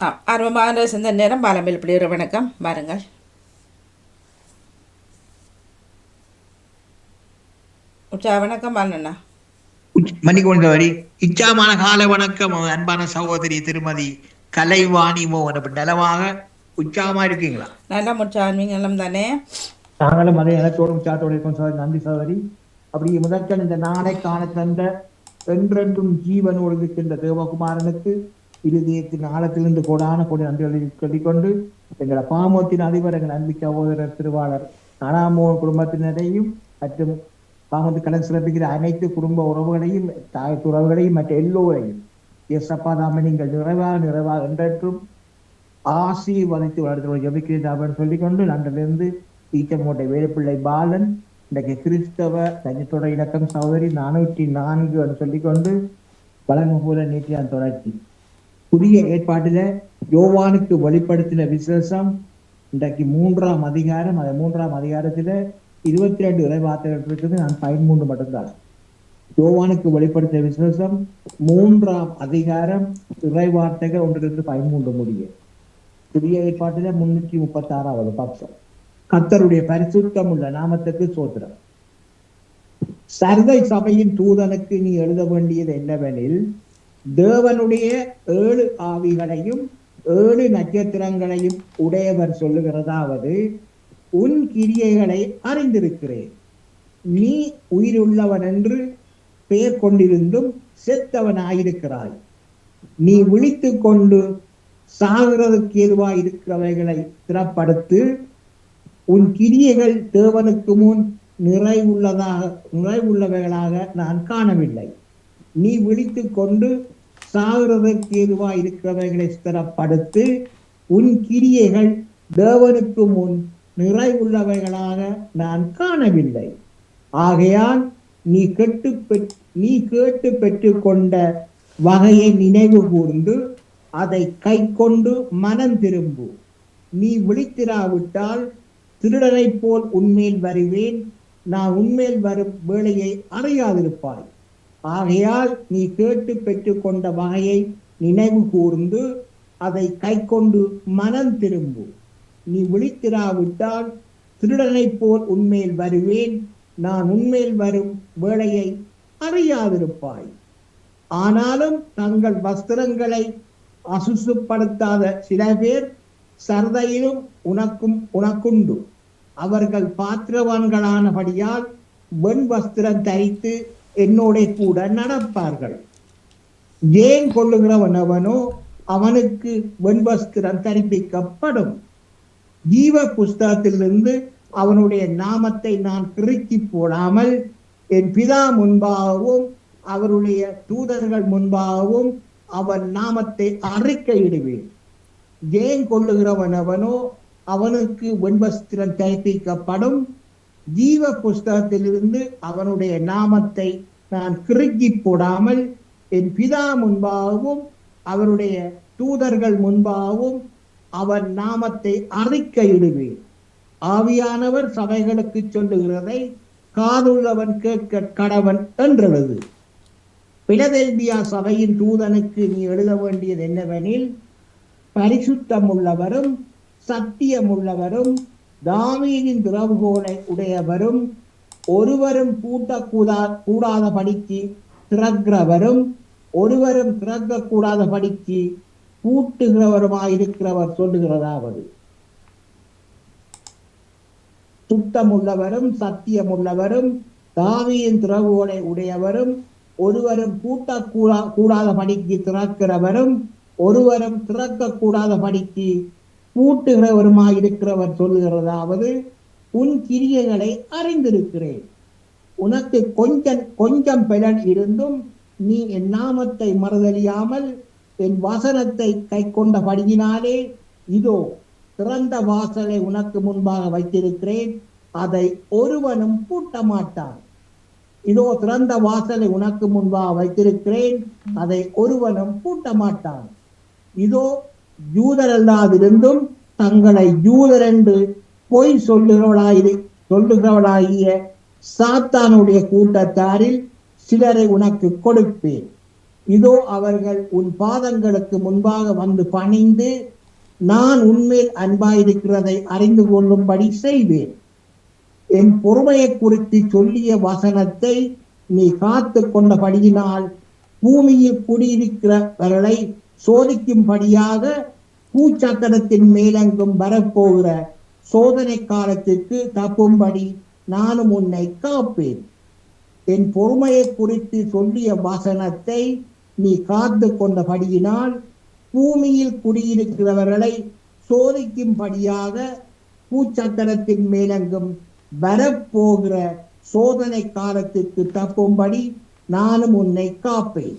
ஆர்வமான சிந்த நேரம் பாலம்பில் பிடிக்கிற வணக்கம் வாருங்கள். வணக்கம் பாலண்ணா. மன்னிக்கொண்டவரி இச்சாமான கால வணக்கம் அன்பான சகோதரி திருமதி கலைவாணி மோகன். அப்படி நலமாக உச்சாமா இருக்கீங்களா? நல்லா முற்றான்மீங்க எல்லாம் தானே. நாங்களும் அதே இனத்தோடும் உச்சாட்டோடு இருக்கோம் சகோதரி. நன்றி சகோதரி. அப்படி முதற்கண் இந்த நாளை காண தந்த என்றென்றும் ஜீவனோடு இருக்கின்ற தேவகுமாரனுக்கு இருதயத்தின் ஆழத்திலிருந்து கோடான கோடி நன்றிகளை சொல்லிக்கொண்டு எங்களை பாமோத்தின் அதிபர் எங்கள் அன்பு சகோதரர் திருவாளர் நானாமோகன் குடும்பத்தினரையும் மற்றும் பாமத்து கடன் சிறப்பிக்கிற அனைத்து குடும்ப உறவுகளையும் தாய் உறவுகளையும் மற்ற எல்லோரையும் எஸ் அப்பா தாமே நீங்கள் நிறைவாக என்றென்றும் ஆசீர்வதித்து வளர்த்து ஜபிக்கிறேன் அப்படின்னு சொல்லிக்கொண்டு லண்டனிலிருந்து ஈச்சமோட்டை வேலுப்பிள்ளை பாலன் இன்றைக்கு கிறிஸ்தவ தனித்தொட இலக்கம் சகோதரி 404 சொல்லிக்கொண்டு வழங்கும் போல நீட்டியான் தொடர்ச்சி புதிய ஏற்பாட்டில யோவானுக்கு வெளிப்படுத்தின விசேஷம் இன்றைக்கு 3ஆம் அதிகாரம். அந்த 3ஆம் அதிகாரத்துல 22 இறைவார்த்தைகள் இருக்குது. நான் 13 மட்டும்தான். யோவானுக்கு வெளிப்படுத்தின விசேஷம் 3ஆம் அதிகாரம் இறைவார்த்தைகள் 1-13 முடிய. புதிய ஏற்பாட்டில 336வது பக்கம். கர்த்தருடைய பரிசுத்தம் உள்ள நாமத்துக்கு சோத்திரம். சர்தை சபையின் தூதனுக்கு நீ எழுத வேண்டியது என்னவெனில், தேவனுடைய 7 ஆவிகளையும் 7 நட்சத்திரங்களையும் உடையவர் சொல்லுகிறதாவது, உன் கிரியைகளை அறிந்திருக்கிறேன். நீ உயிருள்ளவன் என்று பெயர் கொண்டிருந்தும் செத்தவனாயிருக்கிறாய். நீ விழித்துக் கொண்டு சாகிறதுக்கு ஏதுவாய் இருக்கிறவைகளை திறப்படுத்து. உன் கிரியைகள் தேவனுக்கு முன் நிறைவுள்ளவைகளாக நான் காணவில்லை. நீ விழித்துக் கொண்டு சாகிறதற்கு ஏதுவாய் இருக்கிறவைகளை ஸ்திரப்படுத்து. உன் கிரியைகள் தேவனுக்கு முன் நிறைவுள்ளவைகளாக நான் காணவில்லை. ஆகையால் நீ கேட்டு பெற்றுக்கொண்ட வகையை நினைவு கூர்ந்து அதை கை கொண்டு மனம் திரும்பு. நீ விழித்திராவிட்டால் திருடனை போல் உன்மேல் வருவேன். நான் உன்மேல் வரும் வேளையை அறியாதிருப்பாய். ஆகையால் நீ கேட்டு பெற்றுக்கொண்ட வகையை நினைவு கூர்ந்து அதை கை கொண்டு மனம் திரும்பு. நீ விழித்திராவிட்டால் திருடனை போல் உன்மேல் வருவேன். நான் உன்மேல் வரும் வேளையை அறியாதிருப்பாய். ஆனாலும் தங்கள் வஸ்திரங்களை அசுசுப்படுத்தாத சில பேர் சர்தையிலும் உனக்குண்டு. அவர்கள் பாத்திரவான்களானபடியால் வெண் வஸ்திரம் தரித்து என்னோட கூட நடப்பார்கள். ஏன் கொள்ளுகிறவனவனோ அவனுக்கு வெண் வஸ்திரம் தரிப்பிக்கப்படும். ஜீவ புஸ்தகத்திலிருந்து அவனுடைய நாமத்தை நான் கிறுக்கி போடாமல் என் பிதா முன்பாகவும் அவருடைய தூதர்கள் முன்பாகவும் அவன் நாமத்தை அறிக்கையிடுவேன். ஏன் கொள்ளுகிறவனவனோ அவனுக்கு வெண்வஸ்திரம் தைப்பிக்கப்படும். ஜீவ புஸ்தகத்திலிருந்து அவனுடைய நாமத்தை நான் கிறுக்கி போடாமல் என் பிதா முன்பாகவும் அவருடைய தூதர்கள் முன்பாகவும் அவன் நாமத்தை அறிக்கையிடுவேன். ஆவியானவர் சபைகளுக்கு சொல்லுகிறதை காதுள்ளவன் கேட்க கடவன் என்றெழுது. பிலதெல்பியா சபையின் தூதனுக்கு நீ எழுத வேண்டியது என்னவெனில், பரிசுத்தம் உள்ளவரும் சத்தியமுள்ளவரும் தாவீதின் திறவுகோலை உடையவரும் ஒருவரும் கூடாத படிக்கு திறக்கிறவரும் ஒருவரும் திறக்க கூடாத படிக்கு பூட்டுகிறவருமாயிருக்கிறவர் சொல்லுகிறதாவது, சுத்தமுள்ளவரும் சத்தியமுள்ளவரும் தாவீதின் திறவுகோலை உடையவரும் ஒருவரும் கூடாத படிக்கு திறக்கிறவரும் ஒருவரும் திறக்க கூடாத படிக்கு பூட்டுகிறவருமாயிருக்கிறவர் சொல்லுகிறதாவது, உன் கிரியைகளை அறிந்திருக்கிறேன். உனக்கு கொஞ்சம் பலன் இருந்தும் நீ என் நாமத்தை மறுதலியாமல் என் வசனத்தை கை கொண்டபடியினாலே இதோ திறந்த வாசலை உனக்கு முன்பாக வைத்திருக்கிறேன், அதை ஒருவனும் பூட்ட மாட்டான். இதோ திறந்த வாசலை உனக்கு முன்பாக வைத்திருக்கிறேன், அதை ஒருவனும் பூட்ட மாட்டான். இதோ யூதரல்லாதிருந்தும் தங்களை யூதர் என்று பொய் சொல்லுகிறவளாகிய சாத்தானுடைய கூட்டத்தாரில் சிலரை உனக்கு கொடுப்பேன். இதோ அவர்கள் உன் பாதங்களுக்கு முன்பாக வந்து பணிந்து நான் உன்மேல் அன்பாயிருக்கிறதை அறிந்து கொள்ளும்படி செய்வேன். என் பொறுமையை குறித்து சொல்லிய வசனத்தை நீ காத்து கொண்டபடியினால் பூமியில் குடியிருக்கிறவர்களை சோதிக்கும்படியாக பூச்சக்கரத்தின் மேலெங்கும் வரப்போகிற சோதனை காலத்திற்கு தப்பும்படி நானும் உன்னை காப்பேன். என் பொறுமையை குறித்து சொல்லிய வசனத்தை நீ காத்து கொண்டபடியினால் பூமியில் குடியிருக்கிறவர்களை சோதிக்கும்படியாக பூச்சக்கரத்தின் மேலெங்கும் வரப்போகிற சோதனை காலத்திற்கு தப்பும்படி நானும் உன்னை காப்பேன்.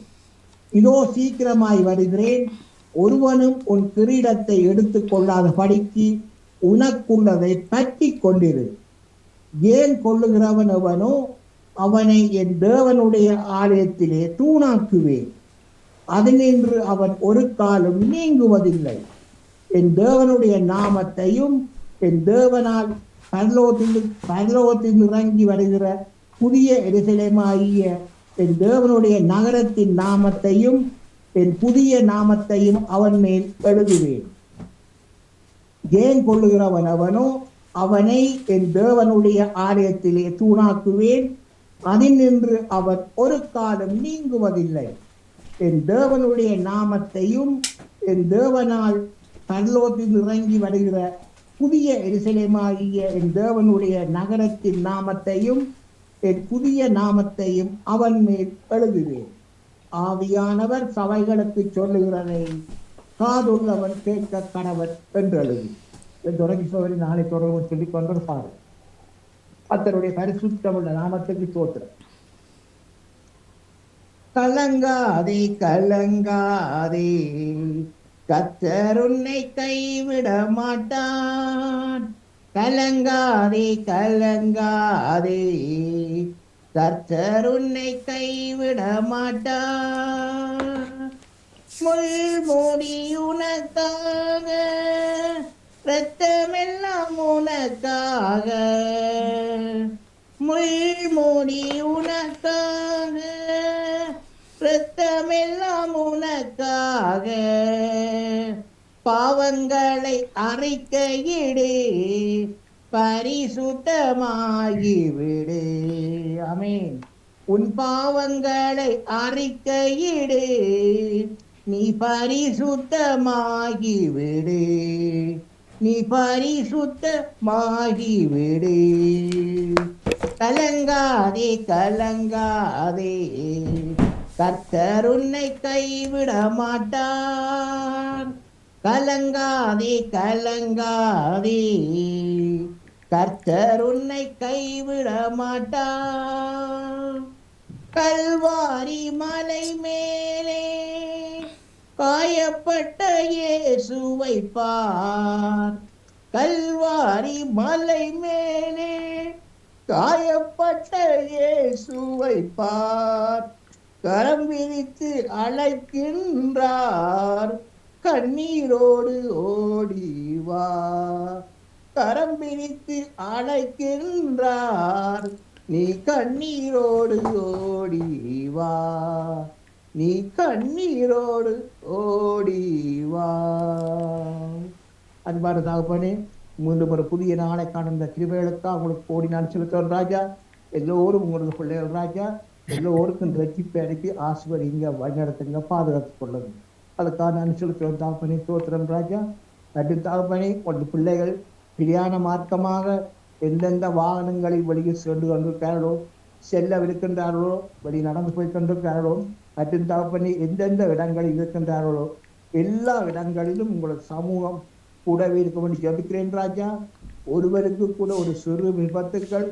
இதோ சீக்கிரமாய் வருகிறேன். ஒருவனும் உன் கிரீடத்தை எடுத்துக் கொள்ளாத படிக்கு உனக்குள்ளதை பற்றி கொண்டிரு. ஏன் கொள்ளுகிறவன் எவனோ அவனை என் தேவனுடைய ஆலயத்திலே தூணாக்குவேன். அதனின்று அவன் ஒரு காலம் நீங்குவதில்லை. என் தேவனுடைய நாமத்தையும் என் தேவனால் பரலோகத்தில் இறங்கி வருகிற புதிய எருசலேமாகிய என் தேவனுடைய நகரத்தின் நாமத்தையும் என் புதிய நாமத்தையும் அவன் மேல் எழுதுவேன். ஏன் கொள்ளுகிறவன் அவனோ அவனை என் தேவனுடைய ஆலயத்திலே தூணாக்குவேன். அதினின்று அவன் ஒரு காலம் நீங்குவதில்லை. என் தேவனுடைய நாமத்தையும் என் தேவனால் பரலோகத்தில் இறங்கி வருகிற புதிய எருசலேமாகிய என் தேவனுடைய நகரத்தின் நாமத்தையும் என் புதிய நாமத்தையும் அவன் மேல் எழுதுவேன். ஆவியானவர் சபைகளுக்கு சொல்லுகிறதை காதுள்ளவன் கேட்க கடவன் என்று எழுது. தொடங்கி சோதரி நாளை தொடர்பு சொல்லிக் கொண்டிருப்பாரு. அத்தனுடைய பரிசுத்தமுள்ள நாமத்துக்கு தோத்திரம். கலங்காதே கலங்காதே, கர்த்தர் உன்னை கைவிட மாட்டான். கலங்காதே கலங்காதே, கர்த்தர் உன்னை கைவிட மாட்டான். முள்மூடி உனக்காக, இரத்தமெல்லாம் உனக்காக. முள்மூடி உனக்காக, இரத்தமெல்லாம் உனக்காக. பாவங்களை அறிக்கையிடு, பரிசுத்தமாகிவிடு. ஆமென். உன் பாவங்களை அறிக்கையிடு, நீ பரிசுத்தமாகிவிடு. நீ பரிசுத்தமாகிவிடு. கலங்காதே கலங்காதே, கர்த்தர் உன்னை கைவிட மாட்டான். கலங்காதே கலங்காதே, கர்த்தர் உன்னை கைவிட மாட்டான். கல்வாரி மலை மேலே காயப்பட்ட இயேசுவை பார். கல்வாரி மலை மேலே காயப்பட்ட இயேசுவை பார். கரம் விரித்து அழைக்கின்றார், கண்ணீரோடு ஓடிவா. கரம் விரித்து அழைக்கின்றார், நீ கண்ணீரோடு ஓடிவா. நீ கண்ணீரோடு ஓடிவா. அன்பான தகப்பனே, மீண்டும் ஒரு புதிய நாளை காணும் இந்த கிருபைகளுக்காக உங்களுக்கு கோடி நான் செலுத்துவோம் ராஜா. எல்லோரும் உங்களது பிள்ளைகள் ராஜா. எல்லோருக்கும் ரட்சிப்பை அனுப்பி ஆசிர்வதிங்க, வழிநடத்துங்க, பாதுகாத்துக் கொள்ளுங்க. அதுக்காக நான் செலுத்துவோம் தகப்பனே. தோத்திரம் ராஜா. நன்றி தகப்பனே. உங்களது பிள்ளைகள் பிரியாண மார்க்கமாக எந்தெந்த வாகனங்களில் வெளியே சென்று கொண்டிருக்கிறார்களோ, செல்லவிருக்கின்றார்களோ, வெளி நடந்து போய் கொண்டிருக்கிறார்களோ, மற்றும் தகப்பனே எந்தெந்த இடங்களில் இருக்கின்றார்களோ எல்லா இடங்களிலும் உங்களோட சமூகம் கூடவே இருக்க வேண்டி ஜபிக்கிறேன் ராஜா. ஒருவருக்கு கூட ஒரு சிறு விபத்துக்கள்,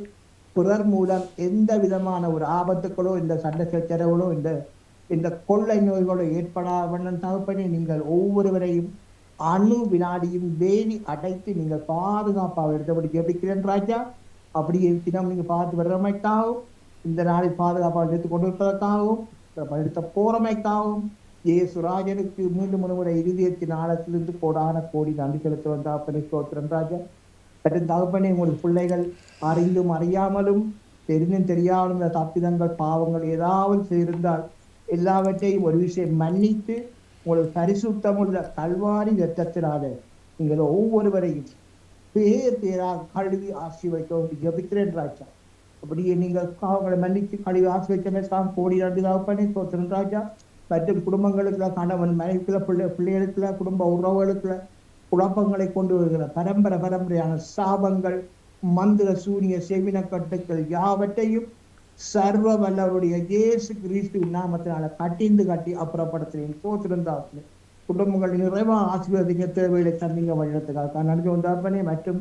பிறர் மூலம் எந்த விதமான ஒரு ஆபத்துக்களோ, இந்த சண்டை சச்சரவுகளோ, இந்த கொள்ளை நோய்களோ ஏற்படாமல் தகப்பனே நீங்கள் ஒவ்வொருவரையும் அணு வினாடியும் வேலி அடைத்து நீங்கள் பாதுகாப்பாக எடுத்தபடி ஜபிக்கிறேன் ராஜா. அப்படியே தினம் நீங்க பார்த்து வர்றமைக்காகவும், இந்த நாளில் பாதுகாப்பாக எடுத்துக் கொண்டிருப்பதற்காகவும், எடுத்த போறமைக்காகவும் இயேசுராஜனுக்கு மீண்டும் ஒருமுறை இருதயத்தின் ஆழத்திலிருந்து கோடான கோடி நன்றி செலுத்த வந்த அப்பனை ஸ்தோத்திரம் ராஜா. மற்றும் தகப்பனே, உங்கள் பிள்ளைகள் அறிந்தும் அறியாமலும் தெரிந்தும் தெரியாமலும் இந்த தப்பிதங்கள் பாவங்கள் ஏதாவது செய்திருந்தால் எல்லாவற்றையும் ஒரு விஷயம் மன்னித்து உங்களுக்கு பரிசுத்தமுள்ள கல்வாரி இரத்தத்தினால நீங்கள் ஒவ்வொருவரையும் பேர் பேராக கழுவி ஆசீர்வதிக்க ஜெபிக்கிறேன் ராஜா. அப்படியே நீங்கள் அவங்களை மன்னித்து கழுவி ஆசீர்வதிக்க கோடி நன்றி தகப்பனே. தோத்திரம் ராஜா. மற்றும் குடும்பங்களுக்குள்ள கணவன் மனைவிக்குள்ள பிள்ளைகளுக்குள்ள குடும்ப உறவுகளுக்குள்ள குழப்பங்களை கொண்டு வருகிற பரம்பரையான சாபங்கள், மந்திர சூரிய செவின கட்டுக்கள் யாவற்றையும் சர்வ வல்லவருடைய இயேசு கிறிஸ்து நாமத்தினால கட்டி அப்புறப்படுத்துறேன். தோத்திருந்தாப்புல குடும்பங்கள் நிறைவாக ஆசீர்வதிக்க தேவையை தந்தீங்க வழிநடத்துக்காக நடந்து வந்தாப்பனே. மற்றும்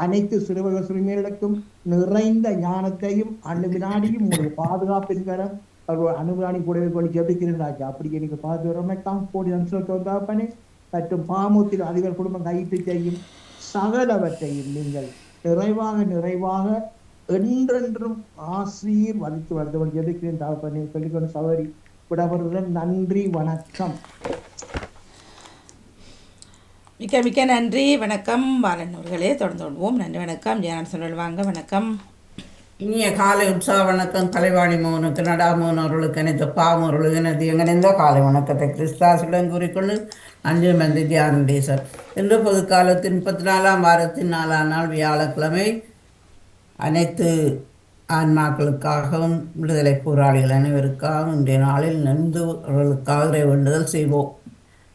அனைத்து சிறுவர்கள் சிறுமிகளுக்கும் நிறைந்த ஞானத்தையும் வினாடியும் உங்களுக்கு பாதுகாப்பின் கரம் அவர்கள் அனுமதி கூடவே கொண்டு ஜபிக்கிறேன் ராஜா. அப்படியே நீங்க பாதுகாப்பான் கோடி அனுசரித்து வந்தாப்பனே. மற்றும் பாமூத்தில் அதிபர் குடும்பம் கைத்து செய்யும் சகலவற்றையும் நீங்கள் நிறைவாக என்றென்றும் ஆசீர்வதித்து வந்தவன் ஜெபிக்கிறேன் தகப்பனே. சொல்லிக்கொண்டு சகோதரி விடவருடன் நன்றி வணக்கம். மிக்க மிக்க நன்றி. வணக்கம் பாலன் அவர்களே. தொடர்ந்து கொள்வோம். நன்றி வணக்கம். ஜெயநாதன் சொல்வல் வாங்க. வணக்கம். இனிய காலை உற்சாக வணக்கம். கலைவாணி மோகனுக்கு நடாமோகன் அவர்களுக்கு அனைத்து பாமர்களுக்கு எனது எங்கனைந்த காலை வணக்கத்தை கிறிஸ்தாசுடன் கூறிக்கொண்டு அஞ்சு மந்தி தியானேசர். இன்று பொது காலத்தின் 34ஆம் வாரத்தின் 4ஆம் நாள் வியாழக்கிழமை. அனைத்து ஆன்மாக்களுக்காகவும் விடுதலை போராளிகள் அனைவருக்காகவும் இன்றைய நாளில் நண்பர்களுக்காக வேண்டுதல் செய்வோம்.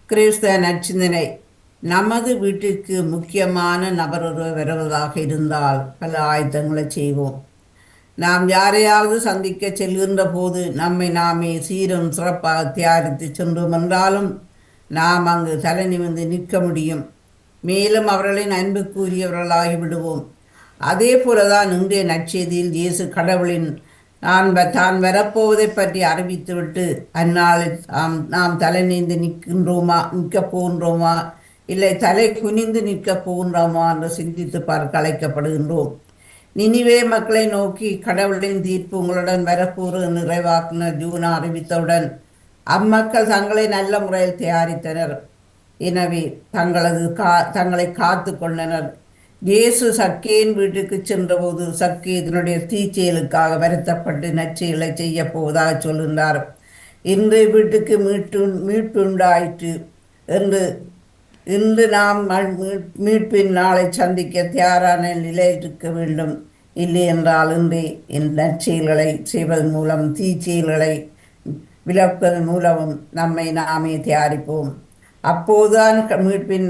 கிறிஸ்தவ நற்சிந்தனை. நமது வீட்டிற்கு முக்கியமான நபர் ஒருவர் வருவதாக இருந்தால் பல ஆயத்தங்களை செய்வோம். நாம் யாரையாவது சந்திக்க செல்கின்ற போது நம்மை நாமே சீரும் சிறப்பாக தயாரித்து சென்றோம் என்றாலும் நாம் அங்கு தலை நிமிர்ந்து நிற்க முடியும். மேலும் அவர்களின் அன்புக்குரியவர்களாகி விடுவோம். அதே போலதான் இன்றைய நற்செய்தியில் இயேசு கடவுளின் தான் வரப்போவதை பற்றி அறிவித்துவிட்டு அந்நாளில் நாம் தலை நீந்து நிற்கப் போகின்றோமா இல்லை தலை குனிந்து நிற்கப் போகின்றோமா என்று சிந்தித்து பார்க்க அழைக்கப்படுகின்றோம். நினிவே மக்களை நோக்கி கடவுளின் தீர்ப்பு உங்களுடன் வரப்போகிற நிறைவாக்குனர் யூனா அறிவித்தவுடன் அம்மக்கள் தங்களை நல்ல முறையில் தயாரித்தனர். எனவே தங்களை காத்து கொண்டனர். இயேசு சக்கேயின் வீட்டுக்கு சென்றபோது சக்கே இதனுடைய தீச்செயலுக்காக வருத்தப்பட்டு நற்செயலை செய்ய போவதாக சொல்கின்றார். இன்று வீட்டுக்கு மீட்பு உண்டாயிற்று என்று இன்று நாம் மீட்பின் நாளை சந்திக்க தயாரான நிலையில் இருக்க வேண்டும். இல்லை என்றால் இன்றே நற்செயல்களை செய்வதன் மூலம் தீச்செயல்களை விளக்குவதன் மூலமும் நம்மை நாமே தயாரிப்போம். அப்போதுதான் மீட்பின்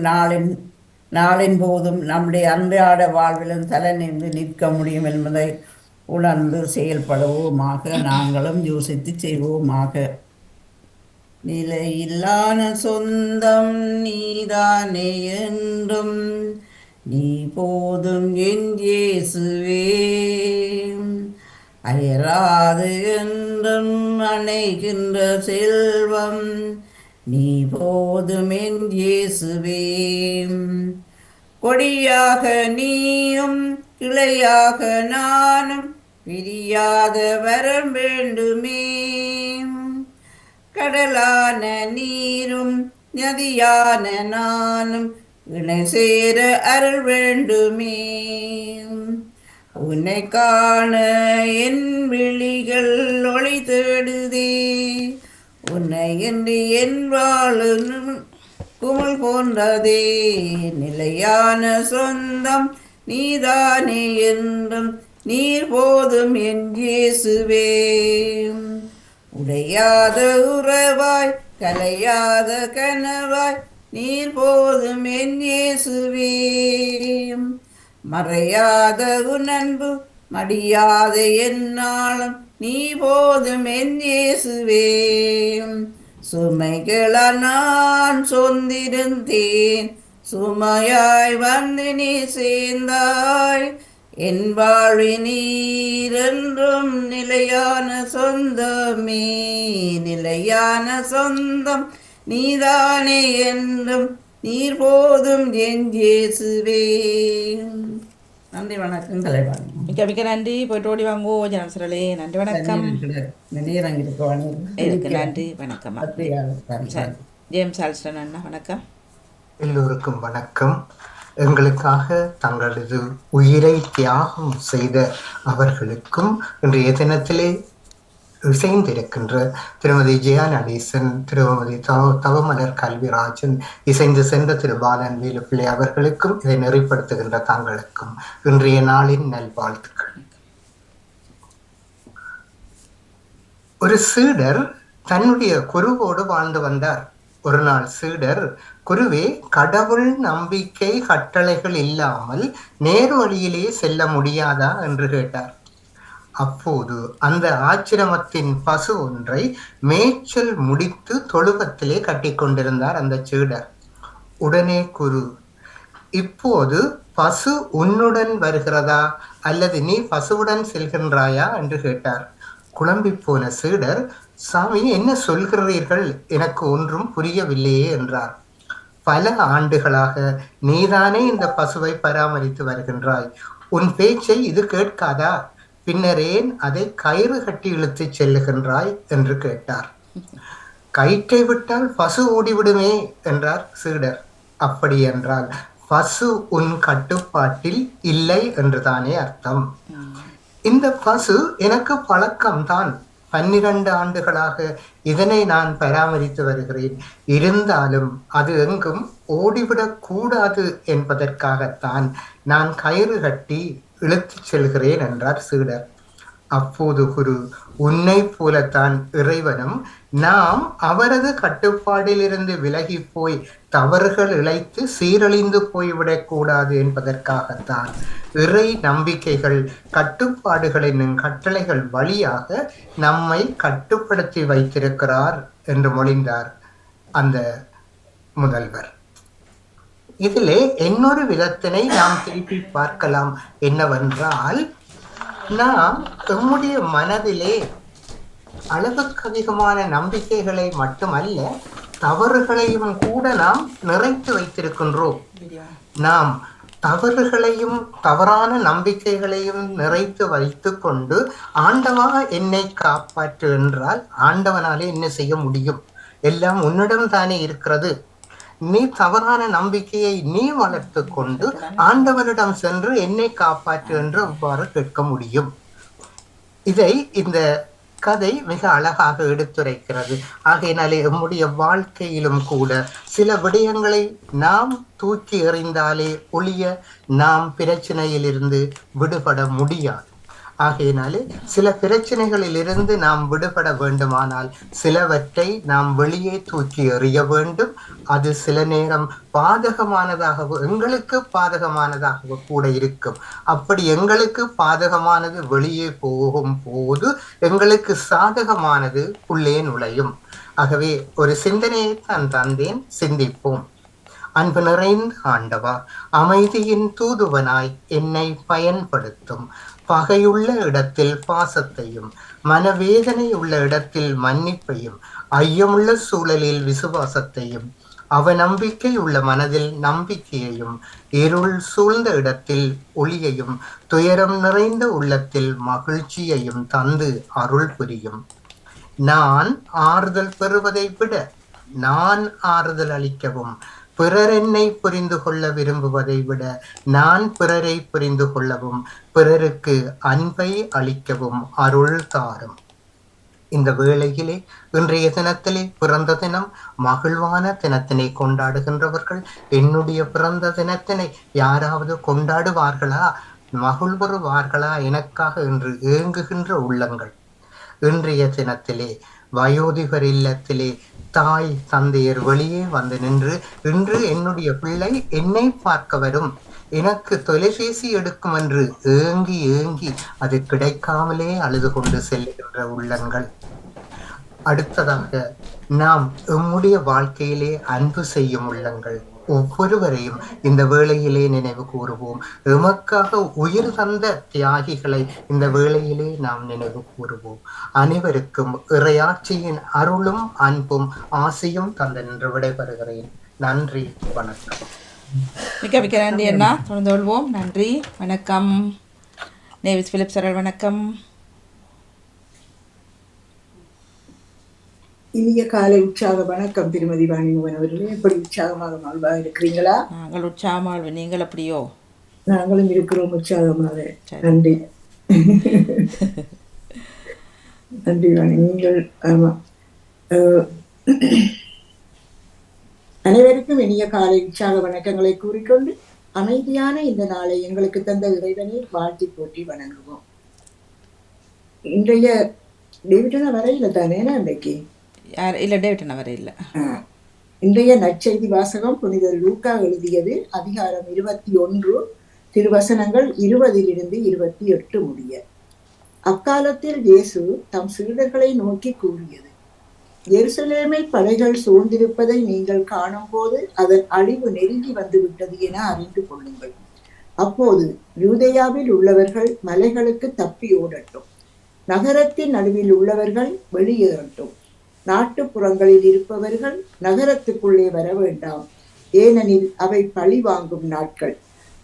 நாளின் போதும் நம்முடைய அன்றாட வாழ்விலும் தலை நின்று நிற்க முடியும் என்பதை உணர்ந்து செயல்படுவோமாக. நாங்களும் யோசித்து செய்வோமாக. நிலையில்லான சொந்தம் நீதானே என்றும் நீ போதும் என் இயேசுவே. அயராது என்றும் அணைகின்ற செல்வம் நீ போதும் என் இயேசுவே. கொடியாக நீயும் கிளையாக நானும் பிரியாத வரம் வேண்டுமே. கடலான நீரும் நதியான நானும் இணை சேர அருள் வேண்டுமே. உன்னை காண என் விழிகள் ஒளி தேடுதே. உன்னை என்று என் வாழு குமல் போன்றதே. நிலையான சொந்தம் நீதானே என்றும் நீர் போதும் என் இயேசுவே. உடையாத உறவாய் கலையாத கனவாய் நீர் போதும் என் இயேசுவே. மறையாத உனன்பு மடியாத என்னாலும் நீ போதும் என் இயேசுவே. சுமைகளால் நான் சொந்திருந்தேன், சுமையாய் வந்து நீ சேர்ந்தாய். என் வாழ்வி நீர் என்றும் நிலையான சொந்தமே. நிலையான சொந்தம் நீதானே என்றும் நீர் போதும் என் இயேசுவே. நன்றி வணக்கம். கலைவாணி. மிக்க மிக்க நன்றி. போயிட்டு ஓடி வாங்கோ ஜனசரலே. நன்றி வணக்கம். இருக்கு நன்றி வணக்கம். ஜேம்ஸ் ஆல்ஸ்டன் அண்ணா வணக்கம். எல்லோருக்கும் வணக்கம். எங்களுக்காக தங்களது உயிரை தியாகம் செய்த அவர்களுக்கும் இன்றைய தினத்திலே இசைந்திருக்கின்ற திருமதி ஜெயா நடேசன், திருமதி தவமலர் கல்விராஜன், இசைந்து சென்ற திரு பாலன் வேலுப்பிள்ளை அவர்களுக்கும் இதை நெறிப்படுத்துகின்ற தாங்களுக்கும் இன்றைய நாளின் நல்வாழ்த்துக்கள். ஒரு சீடர் தன்னுடைய குருவோடு வாழ்ந்து வந்தார். ஒரு நாள் சீடர், குருவே, கடவுள் நம்பிக்கை கட்டளைகள் இல்லாமல் நேர் வழியிலே செல்ல முடியாதா என்று கேட்டார். அப்போது அந்த ஆச்சிரமத்தின் பசு ஒன்றை மேய்ச்சல் முடித்து தொழுவத்திலே கட்டி கொண்டிருந்தார் அந்த சீடர். உடனே குரு, இப்போது பசு உன்னுடன் வருகிறதா அல்லது நீ பசுவுடன் செல்கின்றாயா என்று கேட்டார். குழம்பி போன சீடர், சாமி, என்ன சொல்கிறீர்கள்? எனக்கு ஒன்றும் புரியவில்லையே என்றார். பல ஆண்டுகளாக நீதானே இந்த பசுவை பராமரித்து வருகின்றாய். உன் பேச்சை இது கேட்காதா? பின்னரேன் அதை கயிறு கட்டி இழுத்து செல்லுகின்றாய் என்று கேட்டார். கயிற்றை விட்டால் பசு ஓடிவிடுமே என்றார் சீடர். அப்படி என்றால் பசு உன் கட்டுப்பாட்டில் இல்லை என்றுதானே அர்த்தம். இந்த பசு எனக்கு பழக்கம்தான். 12 ஆண்டுகளாக இதனை நான் பராமரித்து வருகிறேன். இருந்தாலும் அது எங்கும் ஓடிவிடக் கூடாது என்பதற்காகத்தான் நான் கயிறு கட்டி இழுத்துச் செல்கிறேன் என்றார் சீடர். அப்போது குரு, உன்னை போலத்தான் இறைவனும் நாம் அவரது கட்டுப்பாடிலிருந்து விலகி போய் தவறுகள் இழைத்து சீரழிந்து போய்விடக் கூடாது என்பதற்காகத்தான் இறை நம்பிக்கைகள், கட்டுப்பாடுகள் என்னும் கட்டளைகள் வழியாக நம்மை கட்டுப்படுத்தி வைத்திருக்கிறார் என்று மொழிந்தார் அந்த முதல்வர். இதிலே இன்னொரு விதத்தினை நாம் திருப்பி பார்க்கலாம். என்னவென்றால், நாம் நம்முடைய மனதிலே அளவுக்கு அதிகமான நம்பிக்கைகளை மட்டுமல்ல, தவறுகளையும் கூட நாம் நிறைத்து வைத்திருக்கின்றோம். நாம் தவறுகளையும் தவறான நம்பிக்கைகளையும் நிறைத்து வைத்து கொண்டு ஆண்டவா என்னை காப்பாற்று என்றால் ஆண்டவனாலே என்ன செய்ய முடியும்? எல்லாம் உன்னிடம் தானே இருக்கிறது. நீ தவறான நம்பிக்கையை நீ வளர்த்து கொண்டு ஆண்டவனிடம் சென்று என்னை காப்பாற்று என்று அவ்வாறு கேட்க முடியும். இதை இந்த கதை மிக அழகாக எடுத்துரைக்கிறது. ஆகையினாலே நம்முடைய வாழ்க்கையிலும் கூட சில விடயங்களை நாம் தூக்கி எறிந்தாலே ஒழிய நாம் பிரச்சனையிலிருந்து விடுபட முடியாது. ஆகையினாலே சில பிரச்சனைகளில் இருந்து நாம் விடுபட வேண்டுமானால் சிலவற்றை நாம் வெளியே தூக்கி எறிய வேண்டும். அது சில நேரம் பாதகமானதாகவோ எங்களுக்கு பாதகமானதாகவோ கூட இருக்கும். அப்படி எங்களுக்கு பாதகமானது வெளியே போகும் போது எங்களுக்கு சாதகமானது உள்ளே நுழையும். ஆகவே ஒரு சிந்தனையை தான் தந்தேன், சிந்திப்போம். அன்பு நிறைந்த ஆண்டவா, அமைதியின் தூதுவனாய் என்னை பயன்படுத்தும். பகையுள்ள இடத்தில் பாசத்தையும், மனவேதனை உள்ள இடத்தில் மன்னிப்பையும், ஐயமுள்ள சூழலில் விசுவாசத்தையும், அவநம்பிக்கை உள்ள மனதில் நம்பிக்கையையும், இருள் சூழ்ந்த இடத்தில் ஒளியையும், துயரம் நிறைந்த உள்ளத்தில் மகிழ்ச்சியையும் தந்து அருள் புரியும். நான் ஆறுதல் பெறுவதை விட நான் ஆறுதல் அளிக்கவும், பிறர் என்னை புரிந்து கொள்ள விரும்புவதை விட நான் பிறரை புரிந்து கொள்ளவும், பிறருக்கு அன்பை அளிக்கவும் அருள் தாரும். இந்த வேளையிலே இன்றைய தினத்திலே பிறந்த தினம், மகிழ்வான தினத்தினை கொண்டாடுகின்றவர்கள், என்னுடைய பிறந்த தினத்தினை யாராவது கொண்டாடுவார்களா, மகிழ்வுறுவார்களா எனக்காக என்று ஏங்குகின்ற உள்ளங்கள், இன்றைய தினத்திலே வயோதிபர் இல்லத்திலே தாய் தந்தையர் வெளியே வந்து நின்று, இன்று என்னுடைய பிள்ளை என்னை பார்க்க வரும், எனக்கு தொலைபேசி எடுக்கும் என்று ஏங்கி ஏங்கி அது கிடைக்காமலே அழுது கொண்டு செல்கின்ற உள்ளங்கள். அடுத்ததாக நாம் நம்முடைய வாழ்க்கையிலே அன்பு செய்யும் உள்ளங்கள் ஒவ்வொருவரையும் இந்த வேளையிலே நினைவு கூறுவோம். எமக்காக உயிர் தந்த தியாகிகளை இந்த வேளையிலே நாம் நினைவு கூறுவோம். அனைவருக்கும் இறையாட்சியின் அருளும் அன்பும் ஆசையும் தந்த நின்று விடைபெறுகிறேன். நன்றி, வணக்கம். மிக்க மிக்க நன்றி அண்ணா. தொடர்ந்து கொள்வோம். நன்றி, வணக்கம். நேவிஸ் பிலிப் சரல், வணக்கம். இனிய காலை உற்சாக வணக்கம் திருமதி வாணிமோகன் அவர்களே. எப்படி உற்சாகமாக மகிழ்வாக இருக்கிறீங்களா? நாங்கள் உற்சாகமாக, நீங்கள் எப்படியோ? நாங்களும் இருக்கிறோம் உற்சாகமாக. நன்றி. நன்றி வாணி. நீங்கள் ஆமாம். அஹ், அனைவருக்கும் இனிய காலை உற்சாக வணக்கங்களை கூறிக்கொண்டு அமைதியான இந்த நாளை எங்களுக்கு தந்த இறைவனை வாழ்த்தி போற்றி வணங்குவோம். இன்றைய டேவிட்டனா வரையில தானே அன்றைக்கு யார் இல்லை டேவிட் என்ன வர இல்லை. இன்றைய நற்செய்தி வாசகம் புனிதர் லூக்கா எழுதியது அதிகாரம் 21 திருவசனங்கள் 20 28 முடிய. அக்காலத்தில் இயேசு தம் சீடர்களை நோக்கி கூறியது, எருசலேமை படைகள் சூழ்ந்திருப்பதை நீங்கள் காணும் போது அதன் அழிவு நெருங்கி வந்துவிட்டது என அறிந்து கொள்ளுங்கள். அப்போது யூதேயாவில் உள்ளவர்கள் மலைகளுக்கு தப்பி ஓடட்டும், நகரத்தின் நடுவில் உள்ளவர்கள் வெளியேறட்டும், நாட்டுப்புறங்களில் இருப்பவர்கள் நகரத்துக்குள்ளே வர வேண்டாம், ஏனெனில் அவை பழி வாங்கும் நாட்கள்.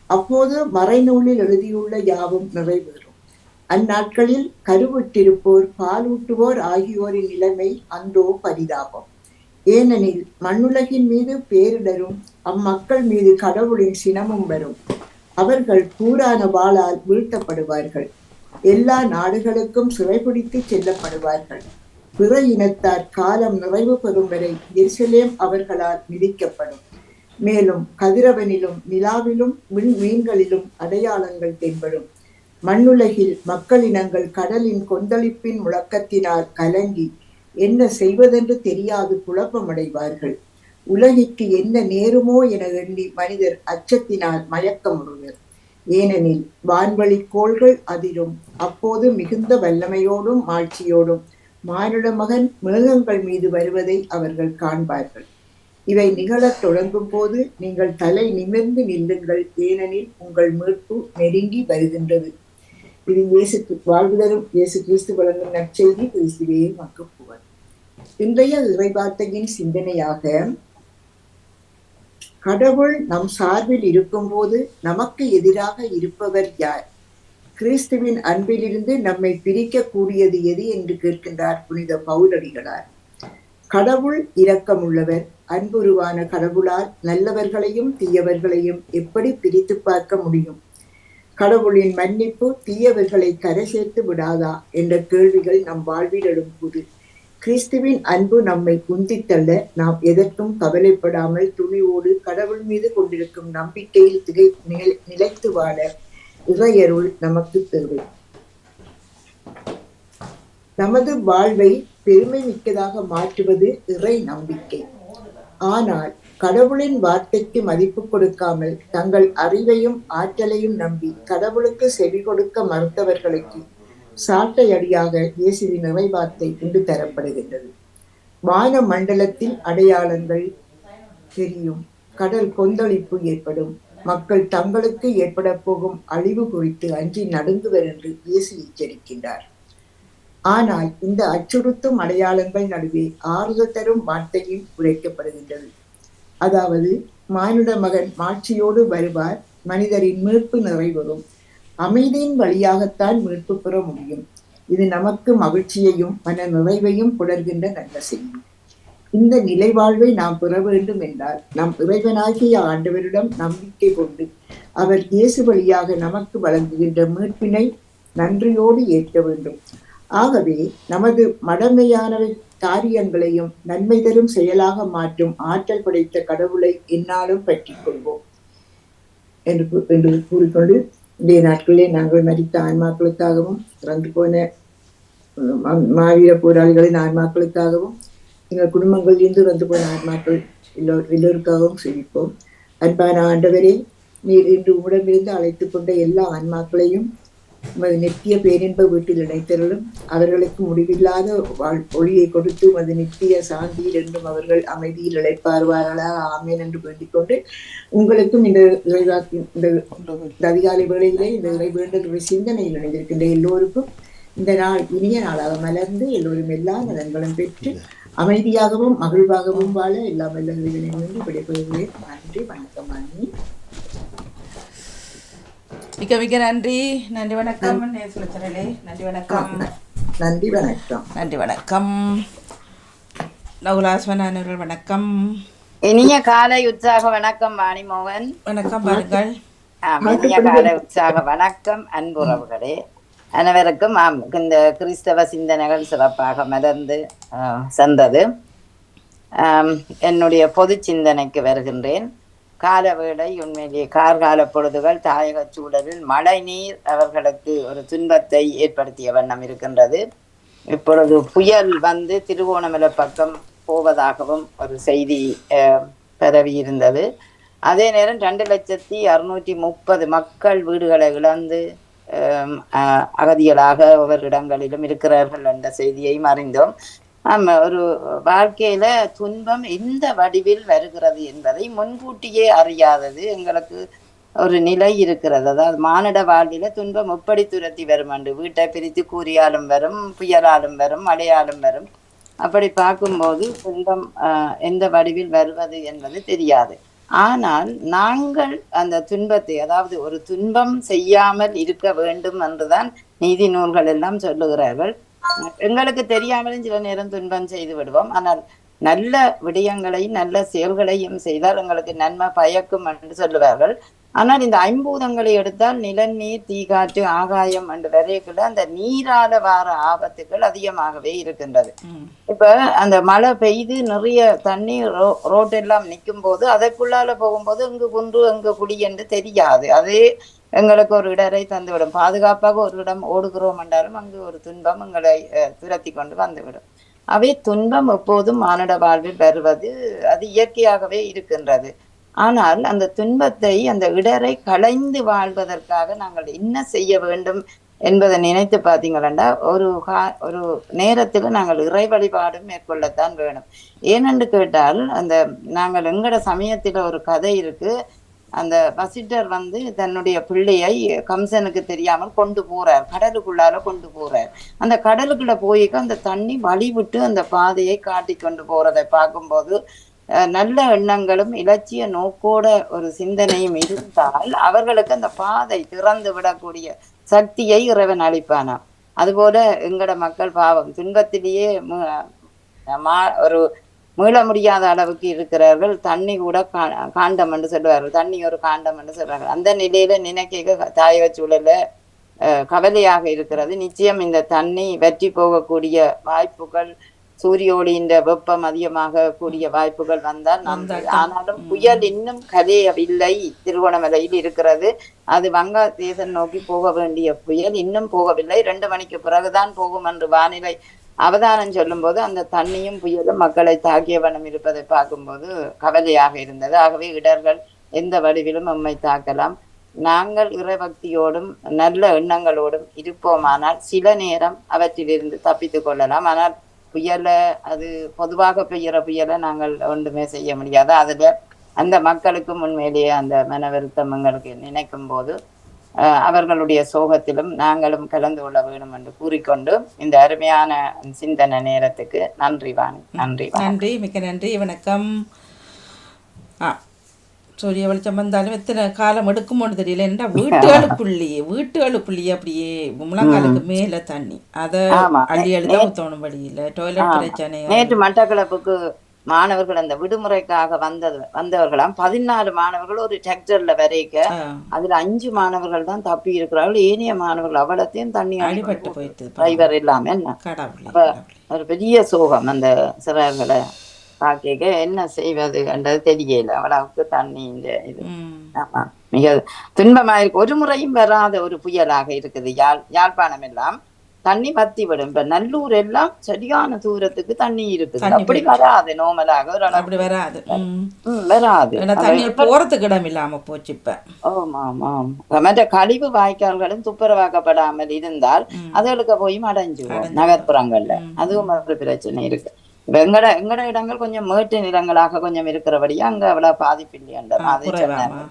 அப்போது மறைநூலில் எழுதியுள்ள யாவும் நிறைவேறும். அந்நாட்களில் கருவுற்றிருப்போர் பாலூட்டுவோர் ஆகியோரின் நிலைமை அந்தோ பரிதாபம். ஏனெனில் மண்ணுலகின் மீது பேரிடரும் அம்மக்கள் மீது கடவுளின் சினமும் வரும். அவர்கள் கூரான வாளால் வீழ்த்தப்படுவார்கள். எல்லா நாடுகளுக்கும் சிறைபிடித்து செல்லப்படுவார்கள். பிற இனத்தார் காலம் நிறைவு பெறும் வரை எருசலேம் அவர்களால் மிதிக்கப்படும். மேலும் கதிரவனிலும் நிலாவிலும் விண்மீன்களிலும் அடையாளங்கள் தென்படும். மண்ணுலகில் மக்களினங்கள் கடலின் கொந்தளிப்பின் முழக்கத்தினால் கலங்கி என்ன செய்வதென்று தெரியாது குழப்பமடைவார்கள். உலகிற்கு என்ன நேருமோ என எண்ணி மனிதர் அச்சத்தினால் மயக்கமுறுவர். ஏனெனில் வான்வழி கோள்கள் அதிரும். அப்போது மிகுந்த வல்லமையோடும் ஆட்சியோடும் மானிட மகன் மேகங்கள் மீது வருவதை அவர்கள் காண்பார்கள். இவை நிகழத் தொடங்கும் போது நீங்கள் தலை நிமிர்ந்து நில்லுங்கள், ஏனெனில் உங்கள் மீட்பு நெருங்கி வருகின்றது. இது வாழ்வுதரும் இயேசு கிறிஸ்து வழங்கும் நற்செய்தி. கிறிஸ்துவே மக்கள் புகழ். இன்றைய இறைவார்த்தையின் சிந்தனையாக, கடவுள் நம் சார்பில் இருக்கும் போது நமக்கு எதிராக இருப்பவர் யார்? கிறிஸ்துவின் அன்பிலிருந்து நம்மை பிரிக்க கூடியது எது என்று கேட்கின்றார் புனித பவுலடிகளார். கடவுள் இரக்கமுள்ளவர். அன்புருவான கடவுளால் நல்லவர்களையும் தீயவர்களையும் எப்படி பிரித்து பார்க்க முடியும்? கடவுளின் மன்னிப்பு தீயவர்களை கரை சேர்த்து விடாதா என்ற கேள்விகள் நம் வாழ்வில் எழும்போது கிறிஸ்துவின் அன்பு நம்மை குந்தித்தள்ள நாம் எதற்கும் கவலைப்படாமல் துணிவோடு கடவுள் மீது கொண்டிருக்கும் நம்பிக்கையில் நிலைத்து வாழ இறையருள் நமக்கு தேவை. நமது வாழ்வை பெருமை மிக்கதாக மாற்றுவது இறை நம்பிக்கை. ஆனால் கடவுளின் வார்த்தைக்கு மதிப்பு கொடுக்காமல் தங்கள் அறிவையும் ஆற்றலையும் நம்பி கடவுளுக்கு செவி கொடுக்க மறுத்தவர்களுக்கு சாட்டையடியாக இயேசுவின் இறைவார்த்தை கொண்டு தரப்படுகின்றது. வான மண்டலத்தில் அடையாளங்கள் தெரியும், கடல் கொந்தளிப்பு ஏற்படும், மக்கள் தங்களுக்கு ஏற்பட போகும் அழிவு குறித்து அஞ்சி நடுங்குவர் என்று இயேசு எச்சரிக்கின்றார். ஆனால் இந்த அச்சுறுத்தும் அடையாளங்கள் நடுவே ஆறுதல் தரும் வார்த்தையும் உரைக்கப்படுகின்றது. அதாவது, மானுட மகன் மாட்சியோடு வருவார், மனிதரின் மீட்பு நிறைவேறும், அமைதியின் வழியாகத்தான் மீட்பு பெற முடியும். இது நமக்கு மகிழ்ச்சியையும் மன நிறைவையும் புலர்கின்ற நல்ல செய்தி. இந்த நிலைவாழ்வை நாம் பெற வேண்டும் என்றால் நம் இறைவனாகிய ஆண்டவரிடம் நம்பிக்கை கொண்டு அவர் இயேசு வழியாக நமக்கு வழங்குகின்ற மீட்பினை நன்றியோடு ஏற்க வேண்டும். ஆகவே நமது மடமையானவை காரியங்களையும் நன்மை தரும் செயலாக மாற்றும் ஆற்றல் படைத்த கடவுளை எந்நாளும் பற்றி கொள்வோம் என்று கூறிக்கொண்டு, இன்றைய நாட்களிலே நாங்கள் மரித்த ஆன்மாக்களுக்காகவும் இறந்து போன மாவீர போராளிகளின் ஆன்மாக்களுக்காகவும் எங்கள் குடும்பங்களிலிருந்து இறந்து போன ஆன்மாக்கள் எல்லோருக்காகவும் செவிப்போம். அன்பான ஆண்டவரே, நீர் இன்று உடம்பிருந்து அழைத்து கொண்ட எல்லா ஆன்மாக்களையும் உமது நித்திய பேரின்ப வீட்டில் இணைத்தருளும். அவர்களுக்கு முடிவில்லாத ஒளியை கொடுத்து உமது நித்திய சாந்தியில் என்றும் அவர்கள் அமைதியில் இழைப்பார்வார்களாக. ஆமேன் என்று வேண்டிக் கொண்டு, உங்களுக்கும் இந்த இந்த அதிகாலை வேளையிலே இந்த இறை வேண்டுகிற சிந்தனையில் இணைந்திருக்கின்ற எல்லோருக்கும் இந்த நாள் இனிய நாளாக மலர்ந்து எல்லோரும் எல்லா நலன்களும் பெற்று அமைதியாகவும் மகிழ்வாகவும் வாழ எல்லாம் எல்லா இறைவனையும் விடைபெறுகிறேன். நன்றி, வணக்கம். அண்ணி, மிக்க மிக்க நன்றி. நன்றி வணக்கம். நன்றி வணக்கம். நன்றி வணக்கம். நன்றி வணக்கம். நகுலாஸ்வனானவர்கள் வணக்கம். இனிய காலை உற்சாக வணக்கம் வாணிமோகன். வணக்கம். பாருங்கள். இனிய காலை உற்சாக வணக்கம் அன்புறவுகளே. அனைவருக்கும் இந்த கிறிஸ்தவ சிந்தனைகள் சிறப்பாக மலர்ந்து சென்றது. என்னுடைய பொது சிந்தனைக்கு வருகின்றேன். காலவேளை உண்மையிலேயே கார்கால பொழுதுகள் தாயக சூழலில் மழை நீர் அவர்களுக்கு ஒரு துன்பத்தை ஏற்படுத்திய வண்ணம் இருக்கின்றது. இப்பொழுது புயல் வந்து திருவோணமலை பக்கம் போவதாகவும் ஒரு செய்தி பரவி இருந்தது. அதே நேரம் 2,630,000 மக்கள் வீடுகளை இழந்து அகதிகளாக ஒவ்வொரு இடங்களிலும் இருக்கிறார்கள் என்ற செய்தியையும் அறிந்தோம். ஒரு வாழ்க்கையில துன்பம் எந்த வடிவில் வருகிறது என்பதை முன்கூட்டியே அறியாதது எங்களுக்கு ஒரு நிலை இருக்கிறது. அதாவது மானிட வாழ்வில துன்பம் எப்படி துரத்தி வரும் என்று வீட்டை பிரித்து கூறியாலும் வரும், புயலாலும் வரும், மழையாலும் வரும். அப்படி பார்க்கும்போது துன்பம் எந்த வடிவில் வருவது என்பது தெரியாது. ஆனால் நாங்கள் அந்த துன்பத்தை, அதாவது ஒரு துன்பம் செய்யாமல் இருக்க வேண்டும் என்றுதான் நீதி நூல்கள் எல்லாம் சொல்லுகிறார்கள். எங்களுக்கு தெரியாமலும் சில நேரம் துன்பம் செய்து விடுவோம். ஆனால் நல்ல விடயங்களையும் நல்ல செயல்களையும் செய்தால் எங்களுக்கு நன்மை பயக்கும் என்று சொல்லுவார்கள். ஆனால் இந்த ஐம்பூதங்களை எடுத்தால் நிலம், நீர், தீக்காற்று, ஆகாயம் என்று வரைக்குள்ள அந்த நீரால வார ஆபத்துகள் அதிகமாகவே இருக்கின்றது. இப்ப அந்த மழை பெய்து நிறைய தண்ணி ரோட்டெல்லாம் நிற்கும் போது அதற்குள்ளால போகும்போது எங்கு குன்று எங்கு குடி என்று தெரியாது. அதே எங்களுக்கு ஒரு இடரை தந்துவிடும். பாதுகாப்பாக ஒரு இடம் ஓடுகிறோம் என்றாலும் அங்கு ஒரு துன்பம் எங்களை துரத்தி கொண்டு வந்துவிடும். அவை துன்பம் எப்போதும் மானிட வாழ்வில் வருவது அது இயற்கையாகவே இருக்கின்றது. ஆனால் அந்த துன்பத்தை, அந்த இடரை களைந்து வாழ்வதற்காக நாங்கள் என்ன செய்ய வேண்டும் என்பதை நினைத்து பார்த்தீங்களா, ஒரு நேரத்தில் நாங்கள் இறை வழிபாடும் மேற்கொள்ளத்தான் வேணும். ஏனென்று கேட்டால் நாங்கள் எங்கட சமயத்துல ஒரு கதை இருக்கு. அந்த வசிட்டர் வந்து தன்னுடைய பிள்ளையை கம்சனுக்கு தெரியாமல் கொண்டு போறார், கடலுக்குள்ளால கொண்டு போறார். அந்த கடலுக்குள்ள போய்க்க அந்த தண்ணி வழிவிட்டு அந்த பாதையை காட்டி கொண்டு போறதை பார்க்கும்போது நல்ல எண்ணங்களும் இலட்சிய நோக்கோட ஒரு சிந்தனையும் இருந்தால் அவர்களுக்கு அந்த பாதை திறந்து விடக்கூடிய சக்தியை இறைவன் அளிப்பானா. அதுபோல எங்கட மக்கள் பாவம் துன்பத்திலேயே ஒரு மீள முடியாத அளவுக்கு இருக்கிறார்கள். தண்ணி கூட காண்டம் என்று சொல்லுவார்கள், தண்ணி ஒரு காண்டம் என்று சொல்றார்கள். அந்த நிலையில நினைக்க தாயக சூழல கவலையாக இருக்கிறது. நிச்சயம் இந்த தண்ணி வற்றி போகக்கூடிய வாய்ப்புகள், சூரிய ஒளியின் வெப்பம் அதிகமாக கூடிய வாய்ப்புகள் வந்தால் நன்று. ஆனாலும் புயல் இன்னும் கலையவில்லை, திருவோணமலையில் இருக்கிறது. அது வங்கதேசம் நோக்கி போக வேண்டிய புயல் இன்னும் போகவில்லை. 2 மணிக்கு பிறகுதான் போகும் என்று வானிலை அவதானம் சொல்லும் போது அந்த தண்ணியும் புயலும் மக்களை தாக்கிய வண்ணம் இருப்பதை பார்க்கும்போது கவலையாக இருந்தது. ஆகவே இடர்கள் எந்த வடிவிலும் நம்மை தாக்கலாம். நாங்கள் இறைபக்தியோடும் நல்ல எண்ணங்களோடும் இருப்போமானால் சில நேரம் அவற்றிலிருந்து தப்பித்து கொள்ளலாம். ஆனால் புயலை, அது பொதுவாக பெய்கிற புயலை நாங்கள் ஒன்றுமே செய்ய முடியாது. அதுல அந்த மக்களுக்கு உண்மையிலேயே அந்த மன வருத்தம் எங்களுக்கு நினைக்கும் போது அவர்களுடைய சோகத்திலும் நாங்களும் கலந்து கொள்ள வேண்டும் என்று கூறிக்கொண்டு இந்த அருமையான சிந்தனை நேரத்துக்கு நன்றி வாணி. நன்றி, மிக்க நன்றி. வணக்கம். சூரிய வெளிச்சம் வந்தாலும் எத்தனை காலம் எடுக்குமோன்னு தெரியல. ஏன்னா வீட்டுகளுக்குள்ளேயே அப்படியே முழங்காலுக்கு மேல தண்ணி, அதை அள்ளி அழுத ஊத்தணும் வழியில. டாய்லெட் பிரச்சனை. நேற்று மட்டக்களப்புக்கு மாணவர்கள் அந்த விடுமுறைக்காக வந்தவர்களாம் 14 மாணவர்கள் ஒரு டிராக்டர்ல வரைக்க அதுல 5 மாணவர்கள் தான் தப்பி இருக்கிறார்கள். ஏனைய மாணவர்கள் அவ்வளத்தையும் தண்ணி அடிபட்டு போயிட்டு டிரைவர் இல்லாம ஒரு பெரிய சோகம். அந்த சிறார்களை பாக்க என்ன செய்வது என்றது தெரியல. அவ்வளவுக்கு தண்ணி இந்த இது மிக துன்பமாயிருக்கு. ஒரு முறையும் வராத ஒரு புயலாக இருக்குது. யாழ்ப்பாணம் எல்லாம் தண்ணி வத்தி விடும். இப்ப நல்லூர் எல்லாம் சரியான தூரத்துக்கு தண்ணி இருக்குது. அப்படி வராது, நோமலாக வராது. போறதுக்கு இடம் இல்லாம போச்சு இப்ப. மற்ற கழிவு வாய்க்கால்களும் துப்புரவாக்கப்படாமல் இருந்தால் அதுகளுக்கு போய் அடைஞ்சுவோம் நகர்ப்புறங்கள்ல. அதுவும் ஒரு பிரச்சனை இருக்கு. எங்கட இடங்கள் கொஞ்சம் மேட்டு நிலங்களாக கொஞ்சம் இருக்கிறபடியா அங்க அவ்வளவு பாதிப்பு இல்லையன்ற மாதிரி சொன்னாங்க.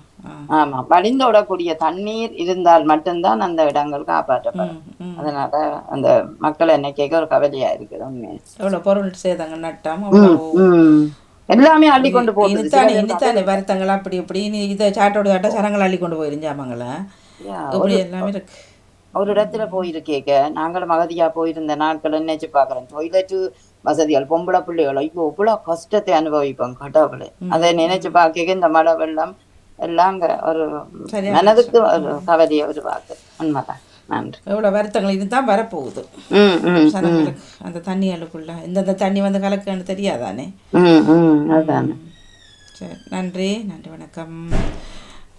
ஆமா, வடிந்து விடக்கூடிய தண்ணீர் இருந்தால் மட்டும்தான் அந்த இடங்கள் காப்பாற்றப்படும். அதனால அந்த மக்கள் என்ன கேட்க ஒரு கவலையா இருக்குது. உண்மையை எவ்வளவு பொருள் சேதங்கள் நட்டம் எல்லாமே அள்ளி கொண்டு போகுது. வருத்தங்கள் அப்படி இப்படின்னு இதை சாட்டோட சாட்ட சரங்கள் அள்ளி கொண்டு போயிருந்தாமங்கள எல்லாமே இருக்கு. ஒரு இடத்துல போயிருக்கேக்க நாங்களும் அகதியா போயிருந்த நாட்கள் நினைச்சு பாக்குறேன். டொய்லெட்டு வசதிகள், பொம்பளை பிள்ளைகள் ஐயோ இவ்வளவு கஷ்டத்தை அனுபவிப்போம் கடவுளே. அதை நினைச்சு பார்க்க இந்த மழை வெள்ளம் எல்லாம் ஒரு மனதுக்கு ஒரு கவலையை உருவாக்கு. உண்மைதான். நன்றி. எவ்வளோ வருத்தங்கள் இதுதான் வரப்போகுது ஜனங்களுக்கு. அந்த தண்ணிகளுக்குள்ள எந்தெந்த தண்ணி வந்து கலக்குன்னு தெரியாதானே. அதான். சரி, நன்றி நன்றி வணக்கம்.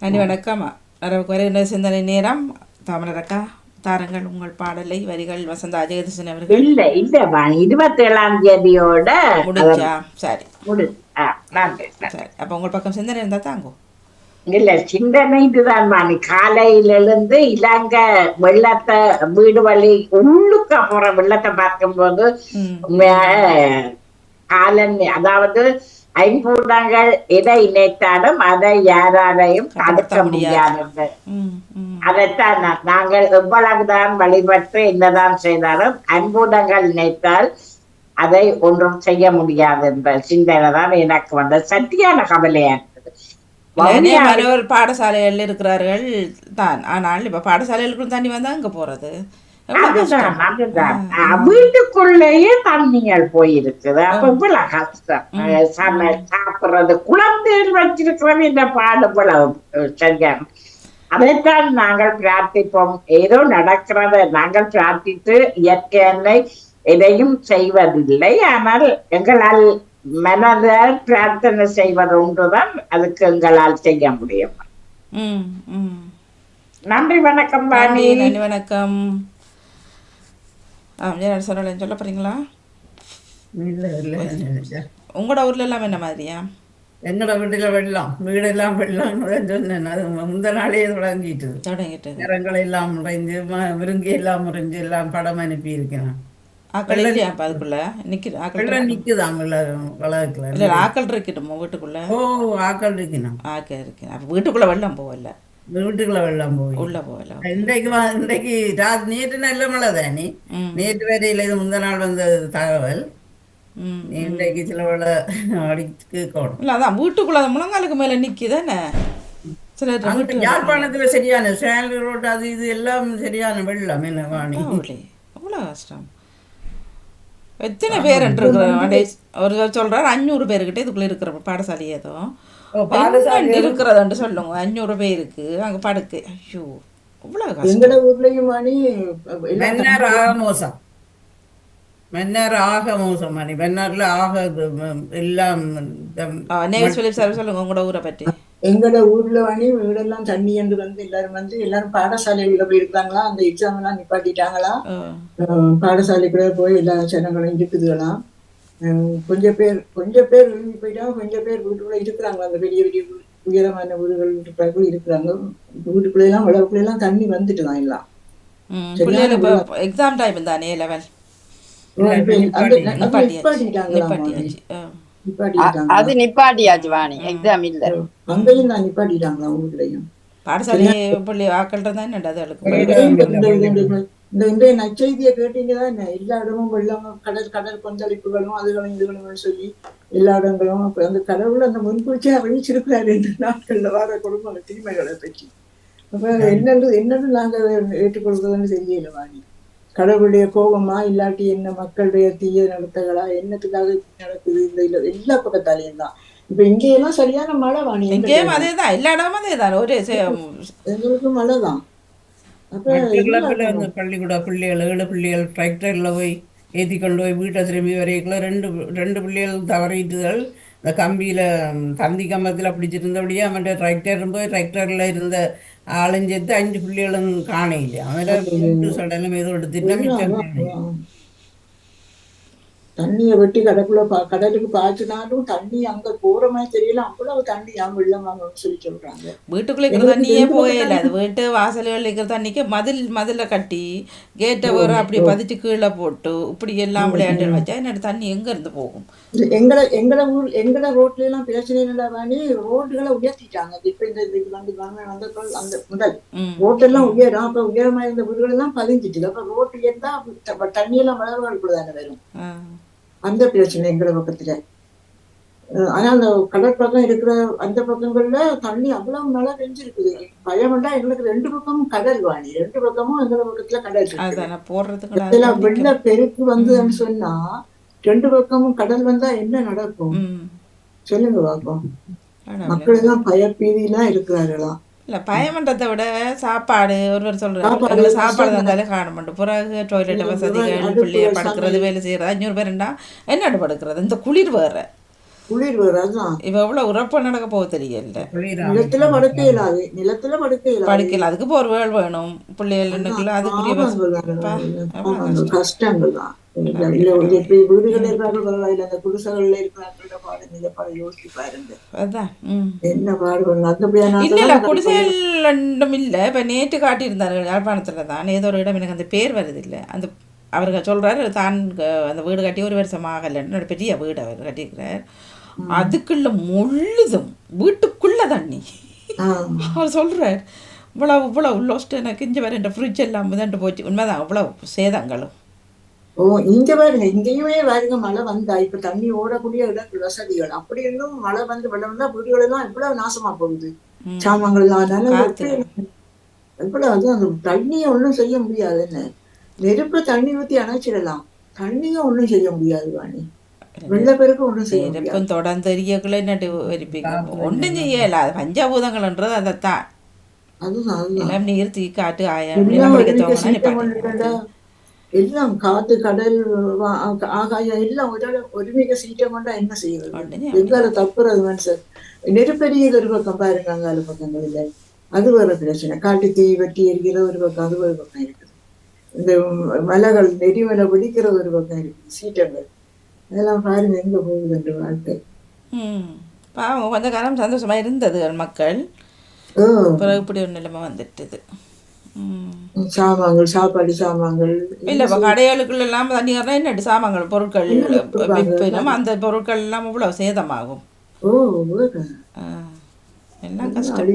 நன்றி வணக்கம். அரவுக்கு வரை சிந்தனை நேரம். தாமரக்கா தாருங்கள் உங்கள் பாடலை வரிகள் வசந்தா ஜெகதீசன் அவர்கள். இல்ல 27ஆம் தேதியோட முடிஞ்சா? சரி நன்றி. சரி, அப்போ உங்கள் பக்கம் சிந்தனை இருந்தால் தாங்கோ. இல்ல சிந்தனை இதுதான் மாணி. காலையில இருந்து இலங்கை வெள்ளத்தை வீடு வழி உள்ளுக்க போற வெள்ளத்தை பார்க்கும்போது காலன் அதாவது ஐம்பூதங்கள் எதை இணைத்தாலும் அதை யாராலையும் தடுக்க முடியாது. அதைத்தான் நாங்கள் எவ்வளவுதான் வழிபட்டு என்னதான் செய்தாலும் ஐம்பூதங்கள் நினைத்தால் அதை ஒன்றும் செய்ய முடியாது என்ற சிந்தனை தான் எனக்கு வந்த சத்தியான கவலையா இருந்தது. பாடசாலைகள் இருக்கிறார்கள் தான், ஆனால் இப்ப பாடசாலைகளுக்குள்ள தண்ணி வந்தா அங்க போறது அதுதான் வீட்டுக்குள்ளேயே தண்ணிகள் போயிருக்குது. அப்ப இவ்வளவு கஷ்டம் சாப்பிடுறது குழந்தைகள் வச்சிருக்கிறோம் இந்த பாடு இவ்வளவு சரியான. அதைத்தான் நாங்கள் பிரார்த்திப்போம். ஏதோ நடக்கிறத நாங்கள் பிரார்த்தித்து இயற்கை எதையும் செய்வதில்லை. ஆனால் எங்களால் மனதால் பிரார்த்தனை செய்வது ஒன்றுதான் அதுக்கு எங்களால் செய்ய முடியும். நன்றி வணக்கம் பாணி. நன்றி வணக்கம். சொல்ல போறீங்களா? உங்களோட ஊர்ல எல்லாம் என்ன மாதிரியா? எங்களோட வீடெல்லாம் வெள்ளம் சொன்னேன். அது முந்த நாளே தொடங்கிட்டு நிறங்கள் எல்லாம் முறைஞ்சு விருங்கி எல்லாம் முறைஞ்சு எல்லாம் படம் அனுப்பி இருக்கேன். ஆக்கள் அதுக்குள்ள நிக்குதாம் வளர்க்கல ஆக்கள் இருக்கட்டுமோ வீட்டுக்குள்ள? ஓ ஆக்கள் இருக்கணும். ஆக்கள் இருக்கு. அப்ப வீட்டுக்குள்ள வெள்ளம் போகல. வீட்டுக்குள்ள வெள்ளம் போய் உள்ள போகல. இன்றைக்கு நேற்று நல்ல மழை தானே. நேற்று வரையில இது முந்த நாள் வந்த தகவல். இன்றைக்கு சில வேலை அடிக்கணும். இல்ல அதான் வீட்டுக்குள்ள முழங்காலுக்கு மேல நிக்குதானே. யாழ்ப்பாணத்துல சரியான சேலரி ரோட் அது இது எல்லாம் சரியான வெள்ளம். என்ன வாணி அவ்வளவு கஷ்டம். எத்தனை பேர் ஒரு சொல்றாரு 500 பேருக்கிட்ட இதுக்குள்ள இருக்கிற பாடசாலை ஏதோ இருக்கிறது சொல்லுங்க. 500 பேருக்கு அங்க படுக்கு. ஐயோ அவ்வளவு கஷ்டம். ஊர்லயும் மோசம். மன்னார் ஆக மோசம் மணி. மன்னார்ல ஆக எல்லாம் சொல்லுங்க உங்களோட ஊரை பற்றி. எங்களோட ஊர்ல வீடெல்லாம் தண்ணி என்று எல்லாரும் பாடசாலையில போயிருக்காங்களா. அந்த எக்ஸாம் எல்லாம் நிப்பாட்டிட்டாங்களா. பாடசாலைக்குள்ள போய் எல்லா ஜனங்களும் இருக்குதுலாம். கொஞ்சம் பேர் விரும்பி போயிட்டாங்க. கொஞ்சம் பேர் வீட்டுக்குள்ள இருக்கிறாங்க. அந்த பெரிய பெரிய உயரமான வீடுகள் இருக்கிறாங்க. வீட்டுக்குள்ள எல்லாம் விளவுக்குள்ள எல்லாம் தண்ணி வந்துட்டு தான் எல்லாம். எக்ஸாம் டைம் தானே லெவல் அது நிப்பாட்டியாச்சு வாணி. எக்ஸாம் இல்ல அங்கேயும் தான் நிப்பாட்டிட்டாங்களா ஊர்லயும். பாடசாலை பள்ளி ஆக்கள்ற தான் இந்த இன்றைய நற்செய்தியை கேட்டீங்கதான் எல்லா இடமும் வெள்ளம் கடல் கொந்தளிப்புகளும் அதுகளும் இதுகளும் சொல்லி எல்லா இடங்களும் அந்த கடவுள் அந்த முன்கூட்டியே அறிவிச்சிருக்கிறாரு 2 நாட்கள்ல வர குடும்ப தீமைகளை பற்றி. அப்ப என்னன்னு நாங்க ஏற்றுக்கொள்றதுன்னு தெரியல வாணி. கடவுளுடைய கோபமா இல்லாட்டி என்ன மக்களுடைய தீய நடத்தைகளா என்னத்துக்காக நடக்குது இந்த எல்லா பக்கத்தாலையும் தான். இப்ப இங்கெல்லாம் சரியான மழை வாணி. எங்கேயும் அதேதான், எல்லா இடமும் அதேதான். எங்களுக்கு மழைதான். பள்ளிக்கூட பிள்ளைகள் 7 பிள்ளைகள் டிராக்டர்ல போய் ஏற்றி கொண்டு போய் வீட்டை திரும்பி வரைக்குள்ள 2 பிள்ளைகள் தவறிட்டுகள் இந்த கம்பியில தந்தி கம்பத்துல பிடிச்சிருந்தபடியே அவன்கிட்ட டிராக்டர் போய் டிராக்டர்ல இருந்த ஆளுஞ்சேர்த்து 5 பிள்ளைகளும் காணையில அவன் சடலும் ஏதோ எடுத்துட்டு தண்ணியை வெட்டி கடலுக்கு பாய்ச்சினாலும் தண்ணி அங்க போற மாதிரி தெரியல. அவ்வளவு தண்ணி வெள்ளம் சொல்லி சொல்றாங்க. வீட்டுக்குள்ள இருக்கிற தண்ணியே போகல. அது வீட்டு வாசல்கள் இருக்கிற தண்ணிக்கு மதில கட்டி கேட்டை வர அப்படி பதிச்சு கீழே போட்டு இப்படி எல்லாம் விளையாண்டு வச்சா என்னோட தண்ணி எங்க இருந்து போகும்? எங்கட ரோட்ல எல்லாம் பிரச்சனை இல்லை வாணி. ரோடுகளை உயர்த்திட்டாங்க. இப்ப இந்த அந்த முதல் ரோட்டெல்லாம் உயரம். அப்ப உயரமா இருந்த வீடுகள் எல்லாம் பதிஞ்சிட்டு அப்ப ரோட்டு ஏற்றா தண்ணியெல்லாம் வளர்வாளுக்குள்ளதானே வரும். அந்த பிரச்சனை எங்கட பக்கத்துல. ஆனா அந்த கடற்பக்கம் இருக்கிற அந்த பக்கங்கள்ல தண்ணி அவ்வளவு நல்லா பெஞ்சிருக்குது. பயம்டா எங்களுக்கு 2 பக்கமும் கடல் வாணி. 2 பக்கமும் எங்க பக்கத்துல கடல். வெள்ள பெருக்கு வந்ததுன்னு சொன்னா 2 பக்கமும் கடல் வந்தா என்ன நடக்கும் சொல்லுங்க பாப்போம். மக்கள் எல்லாம் பயப்பீதியெல்லாம் இருக்கிறார்களாம். இல்லை பயமன்றதை விட சாப்பாடு ஒருவர் சொல்கிறார் சாப்பாடு எங்களை சாப்பாடு கஷ்டம் தந்தாலே காண மாட்டோம். பிறகு டாய்லெட் வசதிகள் அடுப்பு பிள்ளைய படுக்கிறது சமையல் வேலை செய்கிறது 500 பேருண்டா என்னடு படுக்கிறது இந்த குளிர் வேறு குளிர் வராதான். இவ எவ்வளோ உறப்பு நடக்க போக தெரியல. நிலத்துல படுக்க இயலாது, நிலத்துல படுக்க இயலாது. படுக்கல அதுக்கு இப்போ ஒரு வேள் வேணும் பிள்ளைகள் அதுக்குரிய பாவங்கள் தானே, கஷ்டங்கள் தான். இல்ல இப்படி வீடுகள் இருக்கிறார்கள் பரவாயில்ல, அந்த குடிசைகள்ல இருக்கிறார்களோட பாடு யோசிச்சு பாருங்க. அதான் என்ன பாடுபடணும் அந்த இல்லை இல்லை குடிசைகள் ரெண்டும் இல்லை. இப்போ நேற்று காட்டியிருந்தார்கள் யாழ்ப்பாணத்தில் தான் ஏதோ ஒரு இடம், எனக்கு அந்த பேர் வருது இல்லை. அந்த அவர்கள் சொல்கிறார் தான் அந்த வீடு கட்டி 1 வருஷம் ஆகலைன்னு பெரிய வீடு அவர் கட்டியிருக்கிறார். அதுக்குள்ள முழுதும் வீட்டுக்குள்ள தண்ணி. அவர் சொல்கிறார் இவ்வளவு லோஸ்ட் எனக்கு இங்கே வேறு இந்த ஃப்ரிட்ஜ் எல்லாம் மிதண்டு போச்சு. உண்மைதான் அவ்வளவு சேதங்களும். இங்க பாருங்க, இங்கேயுமே பாருங்க மழை வந்தா இப்ப தண்ணி ஓடக்கூடிய இடங்கள் வசதிகள் அப்படி இருந்தும் மழை வந்து வெள்ளம் வந்தா வீடுகள் எல்லாம் எவ்வளவு நாசமா போகுது, சாமான்கள் எவ்வளவு. அது அந்த தண்ணியை ஒண்ணும் செய்ய முடியாது. என்ன நெருப்ப தண்ணி ஊத்தி அணைச்சிடலாம், தண்ணியும் ஒண்ணும் செய்ய முடியாது வாணி. வெள்ளப்பெருக்கு ஒண்ணும் செய்ய முடியாது. தொடர்ந்து எரியக்குள்ள நட்டு வெறிப்பிக்க ஒன்றும் செய்யல. அது பஞ்சபூதங்கள்ன்றது அதைத்தான். அதுதான் நீர் தீ காட்டு எல்லாம் காத்து கடல் ஆகாயம் எல்லாம் ஒருமிக சீட்டம் கொண்டா என்ன செய்யறது? எங்கால தப்புறது மனுஷன். நெருப்பெரிய ஒரு பக்கம் பாருங்க, அங்கால பக்கங்கள் இல்லை, அது ஒரு பிரச்சனை. காட்டு தீ வெட்டி எரிக்கிற ஒரு பக்கம், அது ஒரு பக்கம் இருக்குது. இந்த மலைகள் நெறிமலை பிடிக்கிற ஒரு பக்கம் இருக்குது, சீட்டங்கள். அதெல்லாம் பாருங்க எங்க போகுது என்று வாழ்க்கை. பாவம் கொஞ்ச காலம் சந்தோஷமா இருந்தது மக்கள், பிறகு இப்படி ஒரு நிலைமை வந்துட்டுது. சாமான்கள், சாப்பாடு சாமான்கள் இல்லை இப்போ கடைகளுக்குள்ள எல்லாம் தண்ணி என்னட்டு சாமான்கள் பொருட்கள் விற்பினும் அந்த பொருட்கள் எல்லாம் இவ்வளவு சேதமாகும். எல்லாம் கஷ்டம்.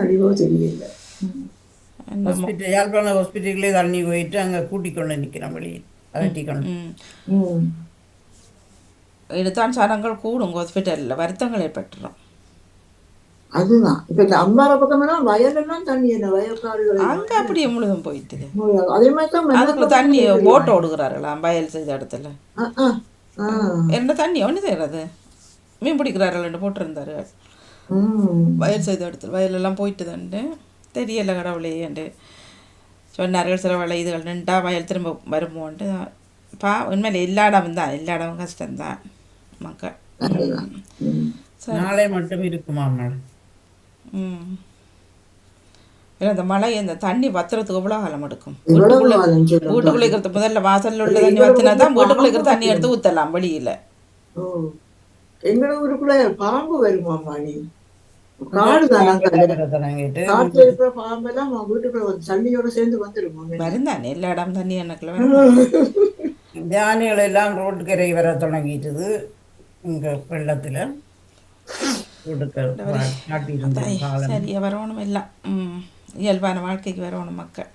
அழிவோ தெரியல. யாழ்ப்பாண ஹாஸ்பிட்டல்லே தண்ணி போயிட்டு அங்கே கூட்டிக் கொண்டு நிற்கிறோம் வெளியில் அதட்டிக்கொண்டு. இதுதான் சனங்கள் கூடும் ஹாஸ்பிட்டலில் வருத்தங்கள் ஏற்பட்டுரும். அதுதான் இப்ப இந்த அம்பாறை பக்கம் வயலெல்லாம் தண்ணி, என்ன வயற்காடுகள் அங்க அப்படியே முழுதும் போயிட்டு அதே மாதிரி அதுக்குள்ள தண்ணி போட்டு ஓடுகிறார்களாம் வயல் செய்த இடத்துல. என்ன தண்ணி ஒன்று செய்யறது, மீன் பிடிக்கிறார்கள் போட்டிருந்தாரு வயல் செய்த இடத்துல. வயலெல்லாம் போயிட்டு தான்ட்டு தெரியலை கடவுளேன்ட்டு சொன்னார்கள். சில வலை இதுகள் நின்றா வயல் திரும்ப வருமோன்ட்டு உண்மையில எல்லா இடமும் தான், எல்லா இடமும் கஷ்டம்தான் மக்கள். நாளை மட்டும் இருக்குமா? அந்த மழை இந்த தண்ணி வத்துறதுக்கு எவ்வளோ காலம் எடுக்கும்? வீட்டுக்குள்ள இருக்கிறது முதல்ல வாசல்ல உள்ள தண்ணி வத்தினா தான் வீட்டுக்குள்ள இருக்கிற தண்ணி எடுத்து ஊற்றலாம் வெளியில. எங்க ஊருக்குள்ள பாம்பு வருமா மாணி? காட்டுல இருக்கிற பாம்பெல்லாம் வீட்டுக்குள்ள தண்ணியோட சேர்ந்து வந்துருமா? வருந்தானே எல்லா இடம் தண்ணி எனக்குள்ள. தியானிகள் எல்லாம் ரோட்டுக்கரை வர தொடங்கிட்டுது இங்க வெள்ளத்துல. சரியா வரணும் எல்லாம் இயல்பான வாழ்க்கைக்கு வரணும் மக்கள்.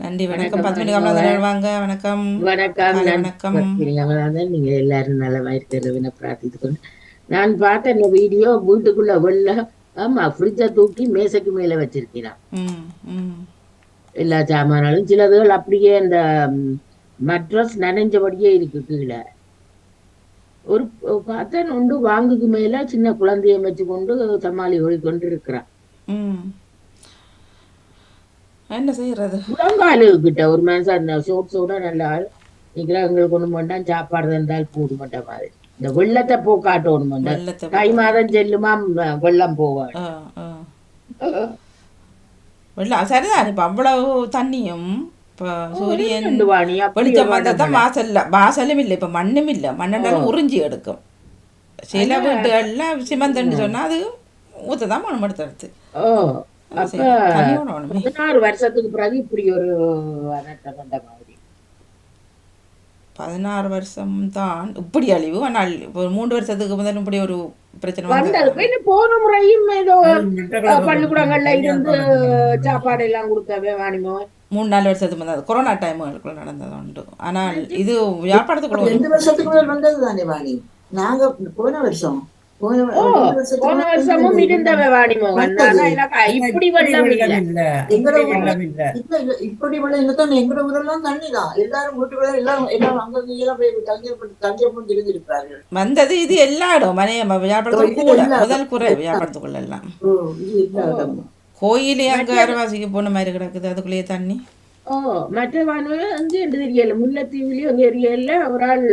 நன்றி, வணக்கம். 10 மணி கமலாதரன் வாங்க. வணக்கம். வணக்கம். நீங்க எல்லாரும் நலமா இருக்கிறதுன்னு பிரார்த்தித்துக்கொண்டு நான் பார்த்த இந்த வீடியோ வீட்டுக்குள்ள வெள்ள ஆமா ஃப்ரிட்ஜை தூக்கி மேசைக்கு மேல வச்சிருக்கிறான் எல்லா சாமானாலும். சிலதுகள் அப்படியே அந்த மட்ரஸ் நனைஞ்சபடியே இருக்கு கீழே. ஒரு பார்த்தா ஒன்று வாங்குக்கு மேல சின்ன குழந்தைய வச்சு கொண்டு சமாளி ஓடிக்கொண்டு இருக்கிறான். என்ன செய்யறது? முழங்காலு கிட்ட ஒரு மனுஷன் ஷோட்ஸோட நல்லா நிக்கிறா. எங்களுக்கு ஒண்ணு மாட்டான், சாப்பாடு இருந்தால் போட மாட்ட மாதிரி. இந்த வெள்ளத்தை போக்காட்டணும் மாட்டான். தை மாதம் செல்லுமா வெள்ளம் போவான். வெள்ளம் சரிதான். இப்ப அவ்வளவு தண்ணியும் சூரியன் வெளிச்சம் வந்தாதான் வாசலும் இல்லை, இப்ப மண்ணும் இல்லை. மண்ணெண்டாலும் உறிஞ்சி எடுக்கும். சில வீட்டுகள்ல சிமந்தன்னு சொன்னா அது ஊத்ததான் மனம் எடுத்து 16 வருஷத்துக்கு பிறகு இப்படி ஒரு 16 வருஷம் தான் இப்படி அழிவு. ஆனால் இப்போ 3 வருஷத்துக்கு முதல் இப்படி ஒரு பிரச்சனை வந்தது. போன முறையும் ஏதோ பள்ளிக்கூடங்கள்ல இருந்து சாப்பாடு எல்லாம் கொடுக்கவே வாணிமோ 3-4 வருஷத்துக்கு முதல் கொரோனா டைமுக்குள்ள நடந்தது உண்டு. ஆனால் இது வியாபாரத்துக்குள்ள வருஷத்துக்கு முதல் வந்தது தானே வாணி. நாங்க போன வருஷம் போன ஓ ரெண்டு வருஷத்துக்கு போன முன்னாடி வருஷமும் இருந்தவ வாணிமோகன். வந்தது. ஆனா எனக்கு இப்படி இப்படி வெள்ளம் இல்ல. வெள்ளம் இல்ல, எங்கட இப்படி ஊர்ல வெள்ளம் இல்ல. இல்ல இப்படி வெள்ளம் இல்லதான். எங்கட ஊரெல்லாம் தண்ணிதான். எல்லாரும் வீட்டுக்குள்ள எல்லாம் அங்கங்கெல்லாம் போய் தஞ்சப்பட்டு இருந்திருக்கிறார்கள். வந்தது இது எல்லா இடம் மனைய வியாபாரத்துக்கு இது கூட எல்லா முதல் குறை இடம். வியாபாரத்துக்குள்ள எல்லாம். இது எல்லா இடமும். கோயிலே அங்கே மற்ற அரைவாசிக்கு போன மாதிரி கிடக்குது அதுக்குள்ளேயே தண்ணி. மற்ற வானொலி அங்கே என்று தெரியல. முல்லைத்தீவுலயும் அங்கே தெரியல. ஒரு ஆள்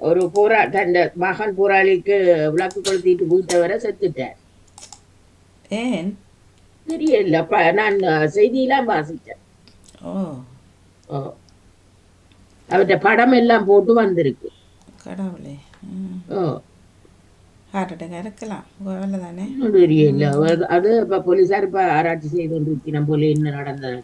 ஒரு தன் மகன் போராளிக்கு விளக்கு கொளுத்திட்டு போயிட்டவரை செத்துட்டார். ஏன் தெரியல. நான் செய்தியெல்லாம் வாசிச்சேன். ஓ அவர்கிட்ட படம் எல்லாம் போட்டு வந்திருக்கு. கடவுளே. ஓ ஹார்ட் அட்டாக் இருக்கலாம் வேலை தானே. தெரியல. அது இப்ப போலீசார் இப்ப ஆராய்ச்சி செய்து கொண்டிருக்கிறோம் போல என்ன நடந்தது.